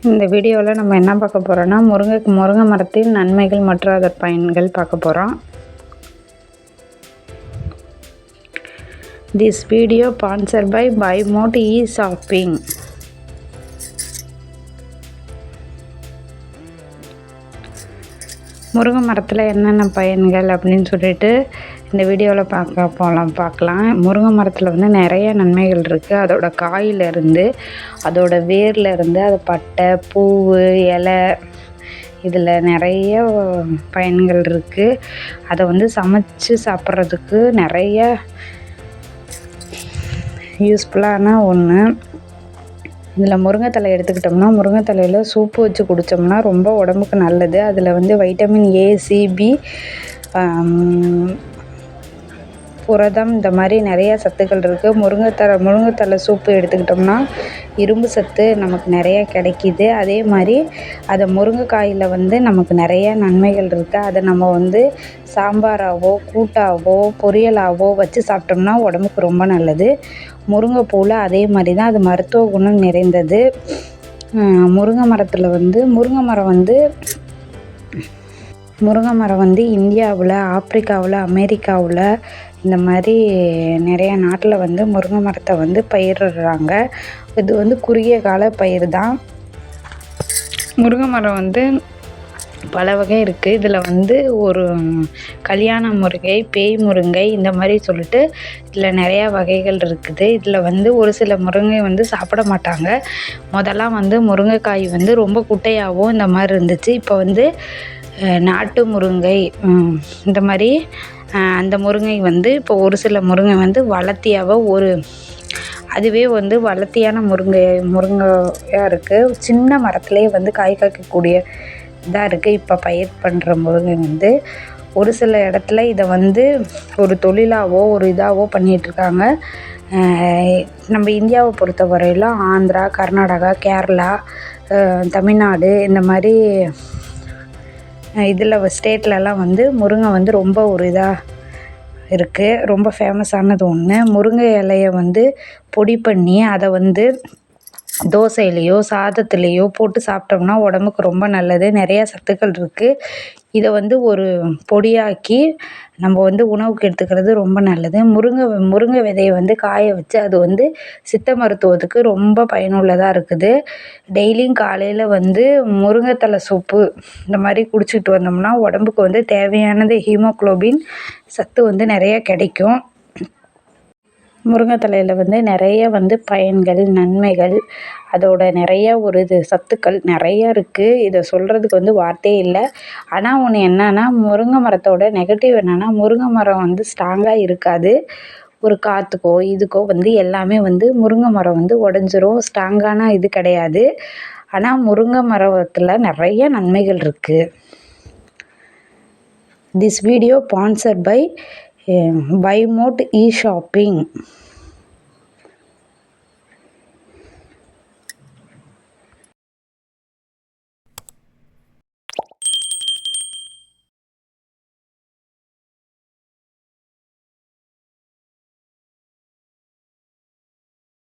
இந்த வீடியோவில் நம்ம என்ன பார்க்க போகிறோன்னா முருங்கை மரத்தின் நன்மைகள் மற்றும் அதன் பயன்கள் பார்க்க போகிறோம். திஸ் வீடியோ ஸ்பான்சர்ட் பை பைமோட் ஷாப்பிங். முருங்கை மரத்தில் என்னென்ன பயன்கள் அப்படின்னு சொல்லிட்டு இந்த வீடியோவில் பார்க்கலாம். முருங்கை மரத்தில் வந்து நிறைய நன்மைகள் இருக்குது. அதோட காயிலிருந்து, அதோட வேர்லேருந்து, அது பட்டை, பூ, இலை, இதில் நிறைய பயன்கள் இருக்குது. அதை வந்து சமைச்சு சாப்பிட்றதுக்கு நிறைய யூஸ்ஃபுல்லான ஒன்று. இதில் முருங்கைத்தலை எடுத்துக்கிட்டோம்னா, முருங்கைத்தலையில் சூப்பு வச்சு குடித்தோம்னா ரொம்ப உடம்புக்கு நல்லது. அதில் வந்து வைட்டமின் ஏ, சிபி, புரதம், இந்த மாதிரி நிறையா சத்துக்கள் இருக்குது. முருங்கைத்தலை சூப்பு எடுத்துக்கிட்டோம்னா இரும்பு சத்து நமக்கு நிறையா கிடைக்கிது. அதே மாதிரி அதை முருங்கைக்காயில் வந்து நமக்கு நிறைய நன்மைகள் இருக்குது. அதை நம்ம வந்து சாம்பாராகவோ, கூட்டாகவோ, பொரியலாகவோ வச்சு சாப்பிட்டோம்னா உடம்புக்கு ரொம்ப நல்லது. முருங்கைப்பூவில் அதே மாதிரி தான், அது மருத்துவ குணம் நிறைந்தது. முருங்கை மரம் வந்து இந்தியாவில், ஆப்பிரிக்காவில், அமெரிக்காவில், இந்த மாதிரி நிறையா நாட்டில் வந்து முருங்கை மரத்தை வந்து பயிரிடுறாங்க. இது வந்து குறுகிய கால பயிர் தான். முருங்கை மரம் வந்து பல வகை இருக்குது. இதில் வந்து ஒரு கல்யாண முருங்கை, பேய் முருங்கை, இந்த மாதிரி சொல்லிட்டு இதில் நிறையா வகைகள் இருக்குது. இதில் வந்து ஒரு சில முருங்கை வந்து சாப்பிட மாட்டாங்க. முதல்லாம் வந்து முருங்கைக்காய் வந்து ரொம்ப குட்டையாகவும் இந்த மாதிரி இருந்துச்சு. இப்போ வந்து நாட்டு முருங்கை, இந்த மாதிரி அந்த முருங்கை வந்து இப்போ ஒரு சில முருங்கை வந்து வளர்த்தியாக அதுவே வந்து வளர்த்தியான முருங்கையாக இருக்குது. சின்ன மரத்துலேயே வந்து காய் காய்க்கக்கூடிய இதாக இருக்குது. இப்போ பயிர் பண்ணுற முருங்கை வந்து ஒரு சில இடத்துல இதை வந்து ஒரு தொழிலாகவோ ஒரு இதாகவோ பண்ணிகிட்ருக்காங்க. நம்ம இந்தியாவை பொறுத்த வரையிலும் ஆந்திரா, கர்நாடகா, கேரளா, தமிழ்நாடு, இந்த மாதிரி இதில் ஸ்டேட்லலாம் வந்து முருங்கை வந்து ரொம்ப ஒரு இதாக இருக்குது. ரொம்ப ஃபேமஸானது ஒன்று. முருங்கை இலையை வந்து பொடி பண்ணி அதை வந்து தோசையிலையோ சாதத்துலேயோ போட்டு சாப்பிட்டோம்னா உடம்புக்கு ரொம்ப நல்லது. நிறையா சத்துக்கள் இருக்குது. இதை வந்து ஒரு பொடியாக்கி நம்ம வந்து உணவுக்கு எடுத்துக்கிறது ரொம்ப நல்லது. முருங்கை விதையை வந்து காய வச்சு அது வந்து சித்த மருத்துவத்துக்கு ரொம்ப பயனுள்ளதாக இருக்குது. டெய்லியும் காலையில் வந்து முருங்கைத்தலை சூப்பு இந்த மாதிரி குடிச்சிட்டு வந்தோம்னா உடம்புக்கு வந்து தேவையானது ஹீமோக்ளோபின் சத்து வந்து நிறையா கிடைக்கும். முருங்கைத்தலையில் வந்து நிறைய வந்து பயன்கள், நன்மைகள், அதோட நிறைய சத்துக்கள் நிறைய இருக்குது. இதை சொல்கிறதுக்கு வந்து வார்த்தையே இல்லை. ஆனால் ஒன்று என்னன்னா, முருங்கை மரத்தோட நெகட்டிவ் என்னென்னா, முருங்கை மரம் வந்து ஸ்ட்ராங்காக இருக்காது. ஒரு காற்றுக்கோ இதுக்கோ வந்து எல்லாமே வந்து முருங்கை மரம் வந்து உடஞ்சிரும். ஸ்ட்ராங்கான இது கிடையாது. ஆனால் முருங்கை மரத்தில் நிறைய நன்மைகள் இருக்குது. திஸ் வீடியோ ஸ்பான்சர்ட் பை பைமோட் ஷாப்பிங்.